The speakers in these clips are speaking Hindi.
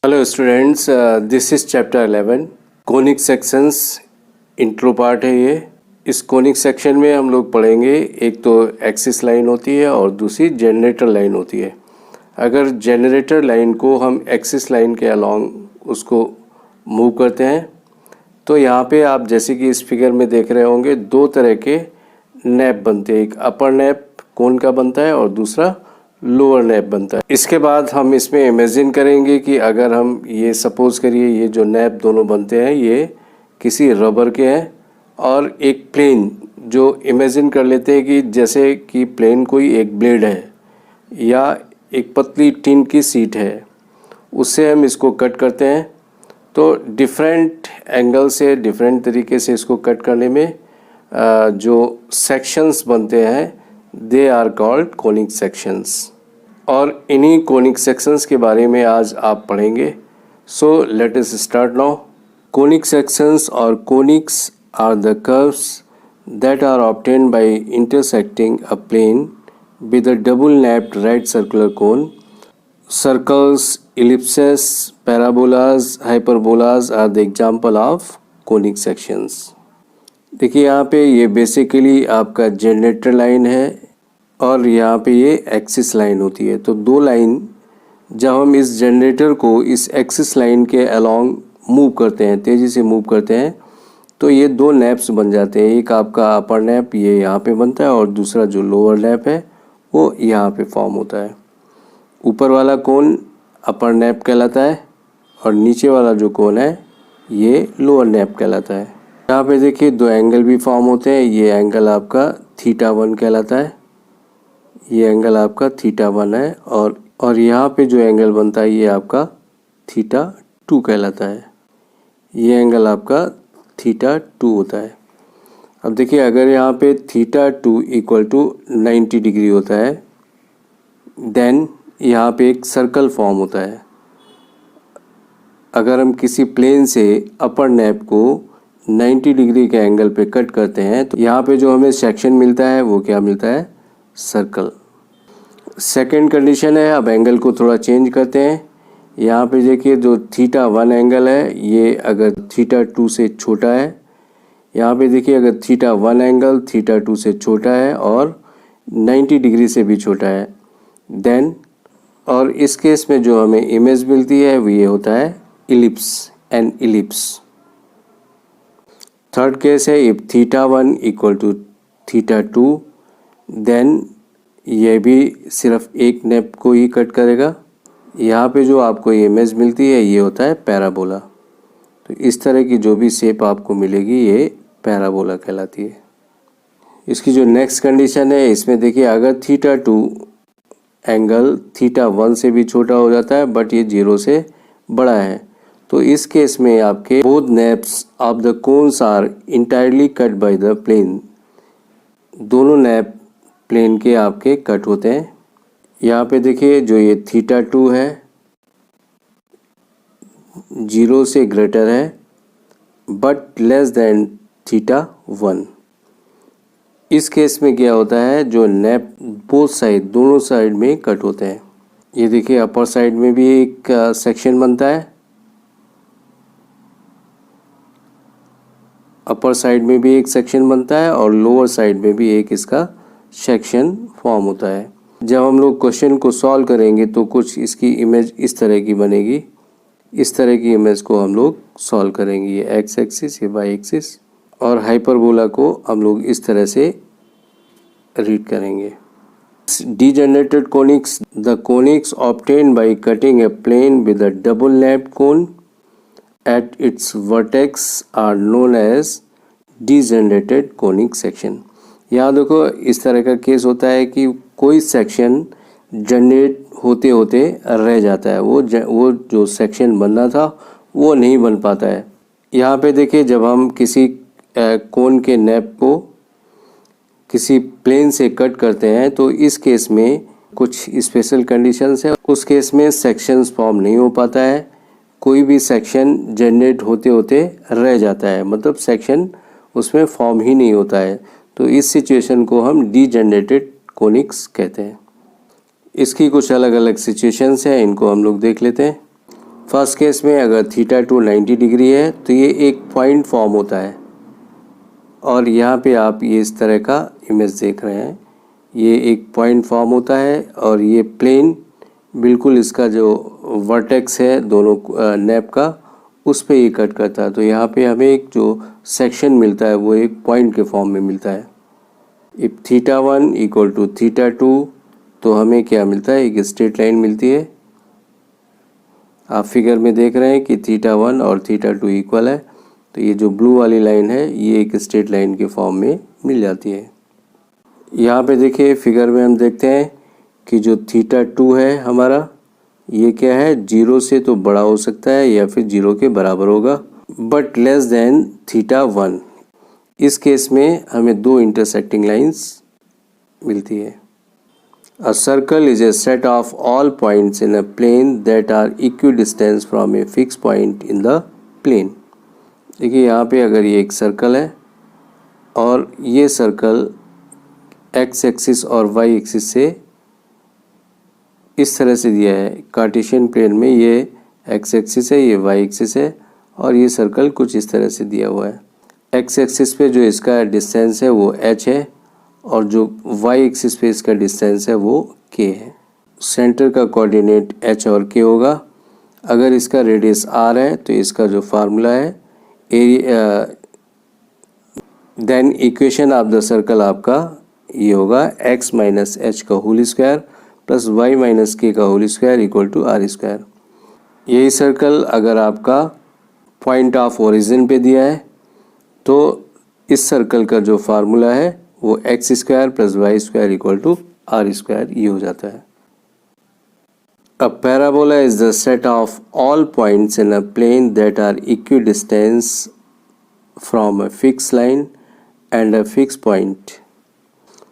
Hello students, this is chapter 11 conic sections. Intro part है ये। इस कोनिक सेक्शन में हम लोग पढ़ेंगे, एक तो एक्सिस लाइन होती है और दूसरी जनरेटर लाइन होती है। अगर जनरेटर लाइन को हम एक्सिस लाइन के अलॉन्ग उसको मूव करते हैं तो यहाँ पे आप जैसे कि इस फिगर में देख रहे होंगे दो तरह के नैप बनते हैं। एक अपर नैप कोन का बनता है और दूसरा लोअर नैप बनता है। इसके बाद हम इसमें इमेजिन करेंगे कि अगर हम ये सपोज करिए ये जो नैप दोनों बनते हैं ये किसी रबर के हैं और एक प्लेन जो इमेजिन कर लेते हैं कि जैसे कि प्लेन कोई एक ब्लेड है या एक पतली टिन की सीट है, उससे हम इसको कट करते हैं। तो डिफरेंट एंगल से डिफरेंट तरीके से इसको कट करने में जो सेक्शंस बनते हैं they are called conic sections. और इन्हीं कोनिक सेक्शंस के बारे में आज आप पढ़ेंगे। So let us start now. Conic sections और conics are the curves that are obtained by intersecting a plane with a double napped right circular cone. Circles, ellipses, parabolas, hyperbolas are the example of conic sections. देखिए यहाँ पे ये बेसिकली आपका जनरेटर लाइन है और यहाँ पे ये एक्सिस लाइन होती है। तो दो लाइन जब हम इस जनरेटर को इस एक्सिस लाइन के अलॉन्ग मूव करते हैं, तेज़ी से मूव करते हैं, तो ये दो नैप्स बन जाते हैं। एक आपका अपर नैप ये यहाँ पे बनता है और दूसरा जो लोअर नैप है वो यहाँ पे फॉर्म होता है। ऊपर वाला कोन अपर नैप कहलाता है और नीचे वाला जो कोन है ये लोअर नैप कहलाता है। यहाँ पे देखिए दो एंगल भी फॉर्म होते हैं। ये एंगल आपका θ1 कहलाता है, ये एंगल आपका θ1 है और यहाँ पे जो एंगल बनता है ये आपका θ2 कहलाता है। ये एंगल आपका θ2 होता है। अब देखिए अगर यहाँ पे θ2 इक्वल टू 90 डिग्री होता है देन यहाँ पे एक सर्कल फॉर्म होता है। अगर हम किसी प्लेन से अपर नैप को 90 डिग्री के एंगल पे कट करते हैं तो यहाँ पे जो हमें सेक्शन मिलता है वो क्या मिलता है, सर्कल। सेकंड कंडीशन है, अब एंगल को थोड़ा चेंज करते हैं। यहाँ पे देखिए जो θ1 एंगल है ये अगर θ2 से छोटा है, यहाँ पे देखिए अगर θ1 एंगल θ2 से छोटा है और 90 डिग्री से भी छोटा है देन, और इस केस में जो हमें इमेज मिलती है वो ये होता है ellipse, N ellipse. Third case है इफ θ1 इक्वल टू θ2 देन ये भी सिर्फ एक नैप को ही कट करेगा। यहाँ पे जो आपको इमेज मिलती है ये होता है पैराबोला। तो इस तरह की जो भी शेप आपको मिलेगी ये पैराबोला कहलाती है। इसकी जो नेक्स्ट कंडीशन है इसमें देखिए अगर θ2 एंगल θ1 से भी छोटा हो जाता है बट ये 0 से बड़ा है, तो इस केस में आपके both nappes of the cones are entirely cut by the plane. दोनों नैप प्लेन के आपके कट होते हैं। यहाँ पे देखिए जो ये θ2 है 0 से ग्रेटर है बट लेस देन θ1। इस केस में क्या होता है, जो नैप बोथ साइड दोनों साइड में कट होते हैं। ये देखिए अपर साइड में भी एक सेक्शन बनता है, अपर साइड में भी एक सेक्शन बनता है और लोअर साइड में भी एक इसका सेक्शन फॉर्म होता है। जब हम लोग क्वेश्चन को सॉल्व करेंगे तो कुछ इसकी इमेज इस तरह की बनेगी। इस तरह की इमेज को हम लोग सॉल्व करेंगे, ये एक्स एक्सिस, ये वाई एक्सिस, और हाइपरबोला को हम लोग इस तरह से रीड करेंगे। Degenerated conics, the conics obtained by cutting a plane with a double napped cone at its vertex are known as degenerated conic section। यहाँ देखो इस तरह का केस होता है कि कोई सेक्शन जनरेट होते होते रह जाता है, वो जो सेक्शन बनना था वो नहीं बन पाता है। यहाँ पे देखिए जब हम किसी कोन के नैप को किसी प्लेन से कट करते हैं तो इस केस में कुछ स्पेशल कंडीशंस है। उस केस में सेक्शंस फॉर्म नहीं हो पाता है, कोई भी सेक्शन जनरेट होते होते रह जाता है, मतलब सेक्शन उसमें फॉर्म ही नहीं होता है। तो इस सिचुएशन को हम डीजनरेटेड कोनिक्स कहते हैं। इसकी कुछ अलग अलग सिचुएशंस हैं, इनको हम लोग देख लेते हैं। फर्स्ट केस में अगर थीटा 2 90 डिग्री है तो ये एक पॉइंट फॉर्म होता है, और यहाँ पे आप ये इस तरह का इमेज देख रहे हैं, ये एक पॉइंट फॉर्म होता है और ये प्लेन बिल्कुल इसका जो वर्टेक्स है दोनों नैप का उस पे ये कट करता है। तो यहाँ पे हमें एक जो सेक्शन मिलता है वो एक पॉइंट के फॉर्म में मिलता है। If theta 1 equal to theta 2 तो हमें क्या मिलता है, एक स्ट्रेट लाइन मिलती है। आप फिगर में देख रहे हैं कि थीटा 1 और थीटा 2 इक्वल है, तो ये जो ब्लू वाली लाइन है ये एक स्ट्रेट लाइन के फॉर्म में मिल जाती है। यहाँ पे देखिए फिगर में हम देखते हैं कि जो थीटा 2 है हमारा, ये क्या है, 0 से तो बड़ा हो सकता है या फिर 0 के बराबर होगा, बट लेस देन थीटा 1। इस केस में हमें दो इंटरसेक्टिंग लाइंस मिलती है। A circle is a set of all points in a plane that are equidistant from a fixed point in the plane। देखिए यहाँ पे अगर ये एक सर्कल है और ये सर्कल x एक्सिस और y एक्सिस से इस तरह से दिया है, कार्टेशियन प्लेन में ये x एक्सिस है, ये y एक्सिस है, और ये सर्कल कुछ इस तरह से दिया हुआ है। x एक्सिस पे जो इसका डिस्टेंस है वो h है, और जो y एक्सिस पे इसका डिस्टेंस है वो k है। सेंटर का कोऑर्डिनेट h और k होगा। अगर इसका रेडियस r है तो इसका जो फार्मूला है then equation of the circle आपका ये होगा x माइनस एच का whole square plus y minus k का whole square equal to r square. यही सर्कल अगर आपका पॉइंट ऑफ ओरिजिन पे दिया है तो इस सर्कल का जो फार्मूला है वो x square plus y square equal to r square ये हो जाता है। A parabola is the set of all points in a plane that are equidistance from a fix line and a fix point.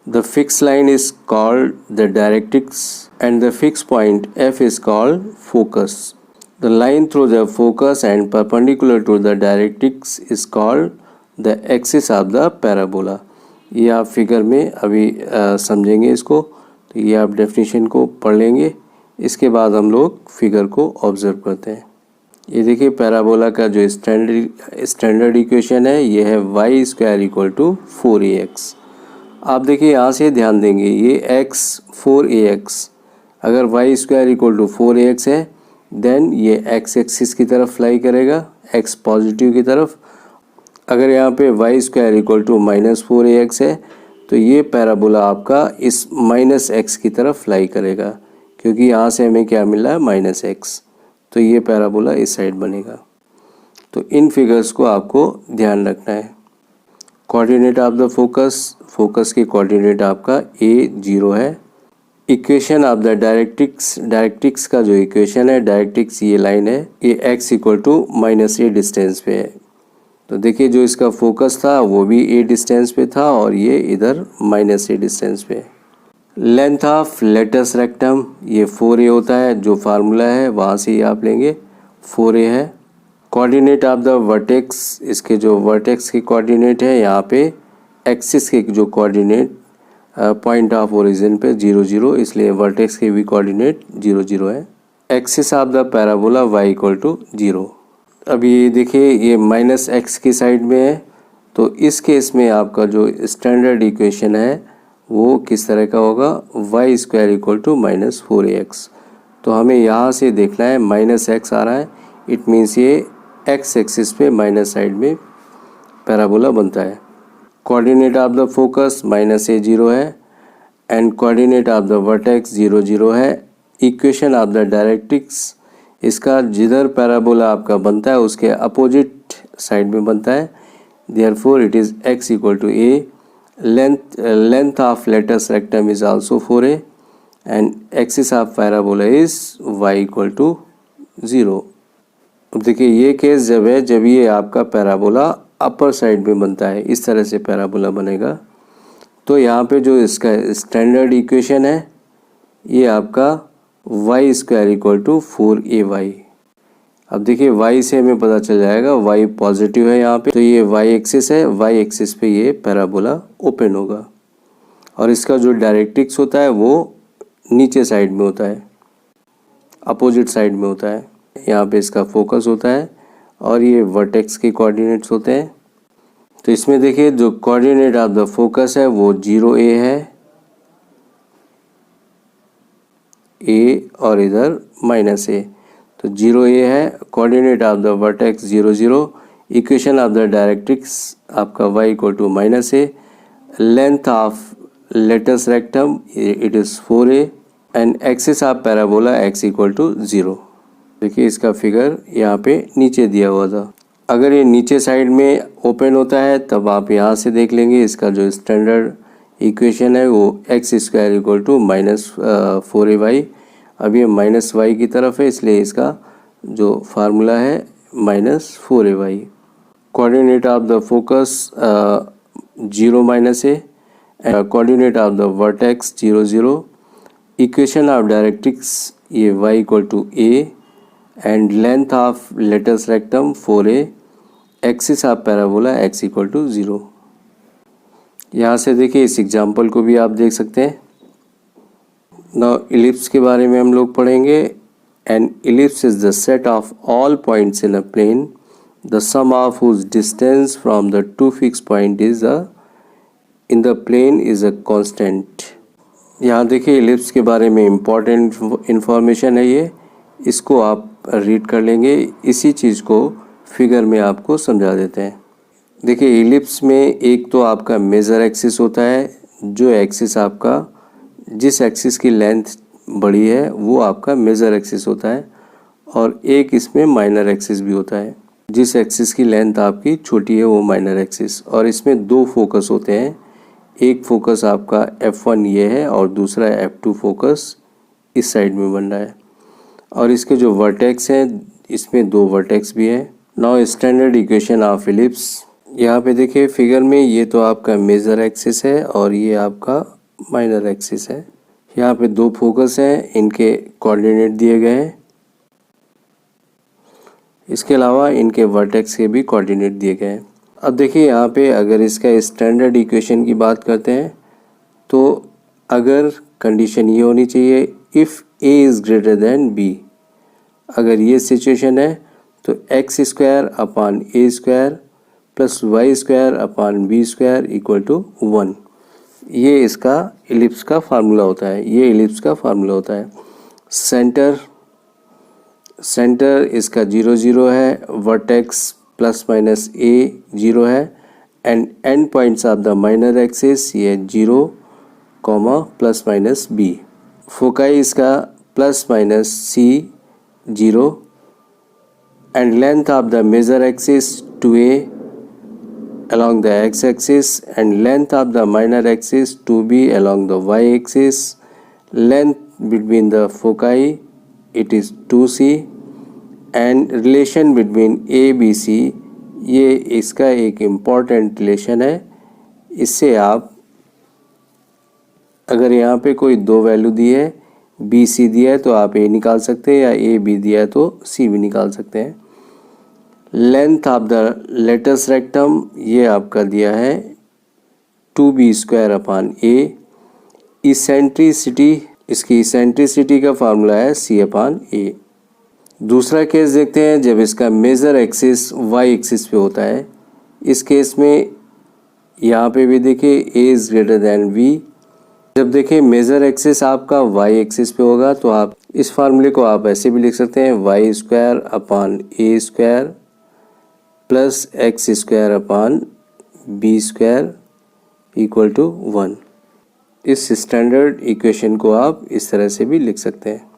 The fix line is called the directrix and the fix point f is called focus. The line through the focus and perpendicular to the directrix is called the axis of the parabola. ये आप फिगर में अभी समझेंगे इसको, तो ये आप डेफिनेशन को पढ़ लेंगे, इसके बाद हम लोग फिगर को ऑब्जर्व करते हैं। ये देखिए पैराबोला का जो स्टैंडर्ड इक्वेशन है ये है Y square equal to 4ax। आप देखिए यहाँ से ध्यान देंगे ये x 4ax, अगर Y square equal to 4ax है देन ये x एक्सिस की तरफ फ्लाई करेगा, x पॉजिटिव की तरफ। अगर यहाँ पे y square equal to minus 4ax है तो ये पैराबोला आपका इस माइनस एक्स की तरफ फ्लाई करेगा, क्योंकि यहाँ से हमें क्या मिल रहा है माइनस एक्स, तो ये पैराबोला इस साइड बनेगा। तो इन फिगर्स को आपको ध्यान रखना है। Coordinate of the focus, focus की कोऑर्डिनेट आपका a0 है। Equation of the directrix, directrix का जो इक्वेशन है, डायरेक्ट्रिक्स ये लाइन है, ये x equal to minus a distance पे है। तो देखिए जो इसका फोकस था वो भी a डिस्टेंस पे था और ये इधर माइनस a डिस्टेंस पे। लेंथ ऑफ लेटस रेक्टम ये 4a होता है, जो फार्मूला है वहाँ से ही आप लेंगे 4a है। कोऑर्डिनेट ऑफ द वर्टेक्स, इसके जो वर्टेक्स के कोऑर्डिनेट है यहाँ पे एक्सिस के जो कोऑर्डिनेट पॉइंट ऑफ ओरिजिन पे 0 0, इसलिए वर्टेक्स के भी कोऑर्डिनेट 0 0 है। Axis of the parabola y equal to 0। अभी ये देखिए ये माइनस एक्स की साइड में है, तो इस केस में आपका जो स्टैंडर्ड इक्वेशन है वो किस तरह का होगा, y square equal to minus 4ax। तो हमें यहाँ से देखना है माइनस एक्स आ रहा है, इट मीन्स ये एक्स एक्सिस पे माइनस साइड में पैराबोला बनता है। Coordinate of the focus minus a0 है and coordinate of the vertex 0 0 है। इक्वेशन ऑफ द डायरेक्ट्रिक्स, इसका जिधर पैराबोला आपका बनता है उसके अपोजिट साइड में बनता है, therefore it is x equal to a। Length of latus rectum is also 4a and axis of parabola is y equal to 0। अब देखिए ये केस जब है जब ये आपका पैराबोला अपर साइड में बनता है, इस तरह से पैराबोला बनेगा। तो यहाँ पे जो इसका स्टैंडर्ड इक्वेशन है ये आपका y square equal to 4ay। अब देखिए y से हमें पता चल जाएगा y पॉजिटिव है यहाँ पे, तो ये y एक्सिस है, y एक्सिस पे ये पैराबोला ओपन होगा और इसका जो डायरेक्ट्रिक्स होता है वो नीचे साइड में होता है, अपोजिट साइड में होता है। यहाँ पे इसका फोकस होता है और ये वर्टेक्स के कोऑर्डिनेट्स होते हैं। तो इसमें देखिए जो कोऑर्डिनेट ऑफ द फोकस है वो 0a है, a और इधर -a, तो 0a है। Coordinate of the vertex 0 0। Equation of the directrix आपका y equal to -a। Length of latus rectum it is 4a and axis of parabola x equal to 0। देखिए इसका फिगर यहाँ पे नीचे दिया हुआ था। अगर ये नीचे साइड में ओपन होता है तब आप यहाँ से देख लेंगे इसका जो स्टैंडर्ड इक्वेशन है वो x² इक्वल टू -4ay। अब ये -y की तरफ है इसलिए इसका जो फार्मूला है -4ay। Coordinate of the focus 0 -a, coordinate of the vertex 0 0। Equation of directrix ये y equal to a and length of latus rectum 4a, axis of parabola x equal to 0। यहाँ से देखिए इस एग्जाम्पल को भी आप देख सकते हैं। नाउ इलिप्स के बारे में हम लोग पढ़ेंगे। An ellipse is the set of all points in a plane the sum of whose distance from the two fix point is in the plane is a constant. यहाँ देखिए इलिप्स के बारे में इम्पॉर्टेंट इंफॉर्मेशन है ये, इसको आप रीड कर लेंगे। इसी चीज़ को फिगर में आपको समझा देते हैं। देखिए इलिप्स में एक तो आपका मेजर एक्सिस होता है, जो एक्सिस आपका जिस एक्सिस की लेंथ बड़ी है वो आपका मेजर एक्सिस होता है, और एक इसमें माइनर एक्सिस भी होता है। जिस एक्सिस की लेंथ आपकी छोटी है वो माइनर एक्सिस। और इसमें दो फोकस होते हैं, एक फोकस आपका F1 ये है और दूसरा F2 फोकस इस साइड में बन रहा है। और इसके जो वर्टेक्स हैं इसमें दो वर्टेक्स भी हैं। Now standard equation of ellipse, यहाँ पे देखिए फिगर में ये तो आपका मेजर एक्सिस है और ये आपका माइनर एक्सिस है। यहाँ पे दो फोकस हैं, इनके कोऑर्डिनेट दिए गए हैं। इसके अलावा इनके वर्टेक्स के भी कोऑर्डिनेट दिए गए हैं। अब देखिए यहाँ पे अगर इसका स्टैंडर्ड इक्वेशन की बात करते हैं तो अगर कंडीशन ये होनी चाहिए if a is greater than b। अगर ये सिचुएशन है तो x² upon a² plus y² upon b² equal to 1। ये इसका इलिप्स का फार्मूला होता है, ये इलिप्स का फार्मूला होता है। सेंटर इसका 0 0 है, वर्टेक्स प्लस माइनस a 0 है and and points of the minor axis ये 0, प्लस माइनस b। फोकाई इसका plus minus c 0 and length of the major axis 2a along the x-axis and length of the minor axis 2b along the y-axis. Length between the foci it is 2c and relation between a b c ये इसका एक इम्पॉर्टेंट रिलेशन है। इससे आप अगर यहाँ पे कोई दो वैल्यू दी है, बी सी दिया है तो आप ए निकाल सकते हैं, या ए बी दिया है तो सी भी निकाल सकते हैं। Length of the latus rectum ये आपका दिया है 2b² अपान ए। इसेंट्रिसिटी, इसकी इसेंट्रिसिटी का फार्मूला है c अपान ए। दूसरा केस देखते हैं जब इसका मेजर एक्सिस y एक्सिस पे होता है। इस केस में यहाँ पे भी देखिए a is greater then v। जब देखिए मेजर एक्सिस आपका y एक्सिस पे होगा तो आप इस फार्मूले को आप ऐसे भी लिख सकते हैं y² upon a² plus x² upon b² equal to 1। इस स्टैंडर्ड इक्वेशन को आप इस तरह से भी लिख सकते हैं।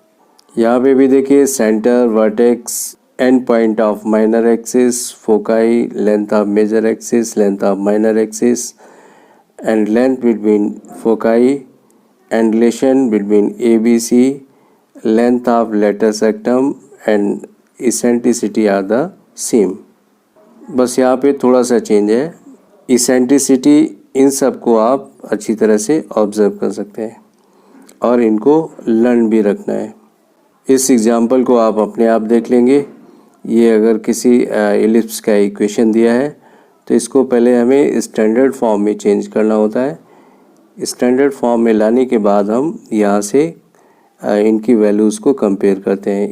यहाँ पे भी देखिए centre, vertex, and point of minor axis, foci, length of major axis, length of minor axis and length between foci and relation between ABC, length of lateral rectum and eccentricity are the same। बस यहाँ पे थोड़ा सा चेंज है, eccentricity इन सब को आप अच्छी तरह से ऑब्जर्व कर सकते हैं और इनको लर्न भी रखना है। इस एग्जांपल को आप अपने आप देख लेंगे। ये अगर किसी इलिप्स का इक्वेशन दिया है तो इसको पहले हमें स्टैंडर्ड फॉर्म में चेंज करना होता है। स्टैंडर्ड फॉर्म में लाने के बाद हम यहाँ से इनकी वैल्यूज़ को कंपेयर करते हैं।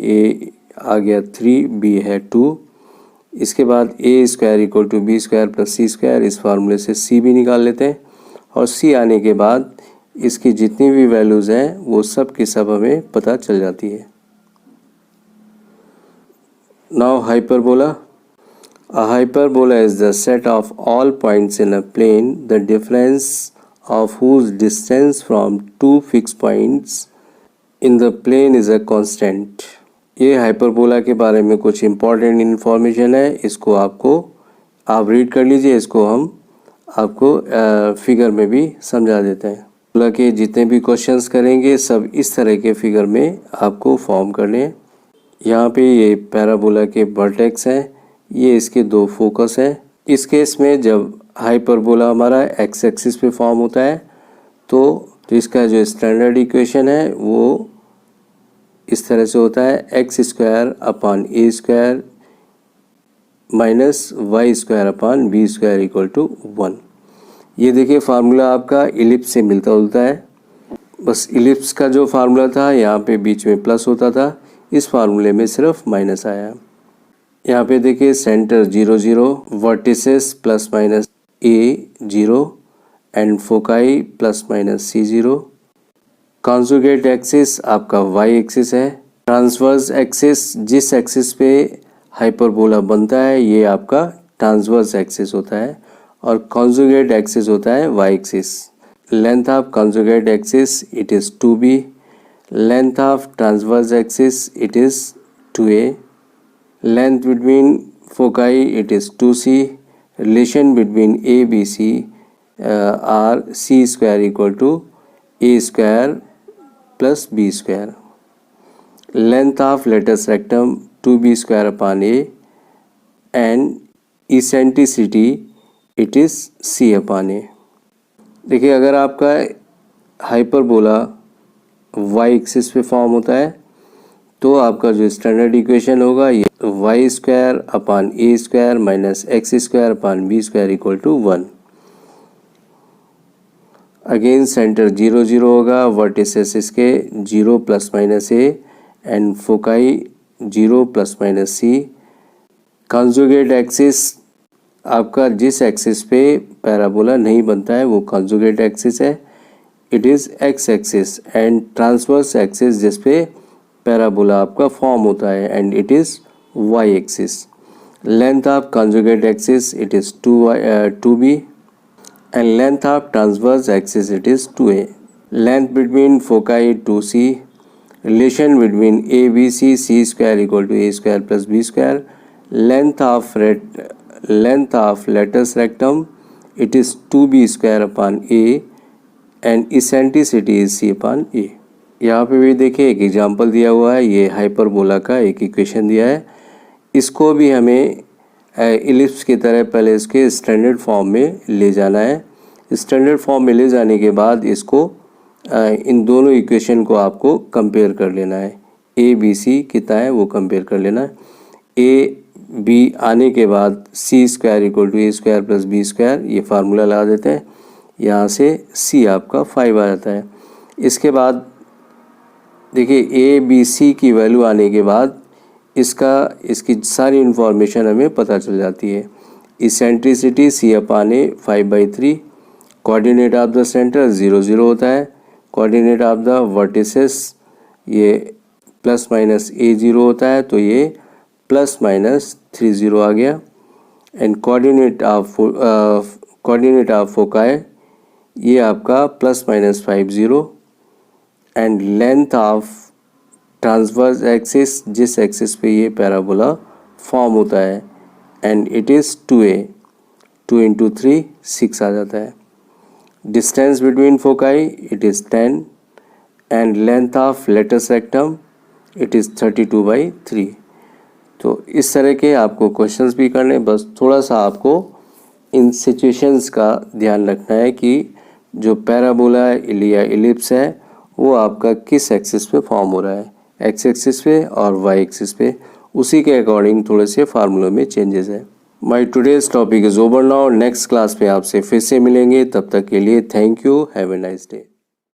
आ गया 3, b है 2। इसके बाद a square equal to b square plus c square, इस फार्मूले से c भी निकाल लेते हैं और c आने के बाद इसकी जितनी भी वैल्यूज़ हैं वो सब की सब हमें पता चल जाती है। Now hyperbola. A hyperbola is the set of all points in a plane, the difference of whose distance from two fixed points in the plane is a constant। ये हाइपरबोला के बारे में कुछ इम्पॉर्टेंट इन्फॉर्मेशन है, इसको आप रीड कर लीजिए, इसको हम आपको फिगर में भी समझा देते हैं। बोला कि जितने भी क्वेश्चंस करेंगे सब इस तरह के फिगर में आपको फॉर्म करने हैं। यहाँ पे ये पैराबोला के वर्टेक्स हैं, ये इसके दो फोकस हैं। इस केस में जब हाइपरबोला हमारा एक्स एक्सिस पे फॉर्म होता है तो इसका जो स्टैंडर्ड इक्वेशन है वो इस तरह से होता है, x square upon a square minus y square upon b square equal to 1। ये देखिए फार्मूला आपका इलिप्स से मिलता जुलता है, बस इलिप्स का जो फार्मूला था यहाँ पे बीच में प्लस होता था, इस फार्मूले में सिर्फ माइनस आया। यहाँ पे देखिए centre 0 0, vertices plus minus a 0 and foci plus minus c 0। Conjugate axis आपका वाई एक्सिस है। ट्रांसवर्स एक्सिस, जिस एक्सिस पे हाइपरबोला बनता है ये आपका ट्रांसवर्स एक्सिस होता है और कॉन्जुगेट एक्सिस होता है y axis. Length of conjugate axis it is 2b, length of transverse axis it is 2a, length between foci it is 2c, relation between a b c are c square equal to a square plus b square, length of lattice rectum 2b square upon a and eccentricity it is c upon a। देखिए अगर आपका हाइपरबोला y एक्सिस पे फॉर्म होता है तो आपका जो स्टैंडर्ड इक्वेशन होगा ये y square upon a square minus x square upon b square equal to 1। Again centre 0 0 होगा, वर्टिसेस इसके 0 plus minus a and foci 0 plus minus c. Conjugate axis आपका जिस एक्सिस पे पैराबोला नहीं बनता है वो कॉन्जुगेट एक्सिस है, it is x axis, and transverse axis जिस पे पैराबोला आपका फॉर्म होता है and it is y axis. Length of conjugate axis it is 2b and length of transverse axis it is 2a। Length between foci 2c, relation between a b c square equal to a square plus b square. Length of latus rectum it is 2b square upon a and eccentricity is c upon a। यहाँ पे भी देखिए एक एग्जांपल दिया हुआ है, ये हाइपरबोला का एक इक्वेशन दिया है, इसको भी हमें इलिप्स की तरह पहले इसके स्टैंडर्ड फॉर्म में ले जाना है। स्टैंडर्ड फॉर्म में ले जाने के बाद इसको इन दोनों इक्वेशन को आपको कंपेयर कर लेना है, ए बी सी कितना है वो कंपेयर कर लेना है। ए बी आने के बाद c square equal to a square plus b square, ये फार्मूला लगा देते हैं, यहाँ से सी आपका 5 आ जाता है। इसके बाद देखिए ए बी सी की वैल्यू आने के बाद इसकी सारी इन्फॉर्मेशन हमें पता चल जाती है। Eccentricity c upon a 5/3, coordinate of the centre 0 0 होता है, कोऑर्डिनेट ऑफ द वर्टिसेस ये प्लस माइनस ए 0 होता है तो ये प्लस माइनस 3 0 आ गया, एंड कोऑर्डिनेट ऑफ फोकाई ये आपका plus minus 5 0, and length of transverse axis जिस एक्सिस पे ये पैराबोला फॉर्म होता है एंड इट इज़ 2a, 2 × 3 6 आ जाता है। Distance between foci it is 10 and length of latus rectum it is 32/3। तो इस तरह के आपको क्वेश्चंस भी करने, बस थोड़ा सा आपको इन सिचुएशंस का ध्यान रखना है कि जो पैराबोला या इलिप्स है वो आपका किस एक्सिस पे फॉर्म हो रहा है, एक्स एक्सिस पे और वाई एक्सिस पे, उसी के अकॉर्डिंग थोड़े से फार्मूलों में चेंजेस है। My today's topic is over now, next class में आपसे फिर से मिलेंगे, तब तक के लिए thank you, have a nice day.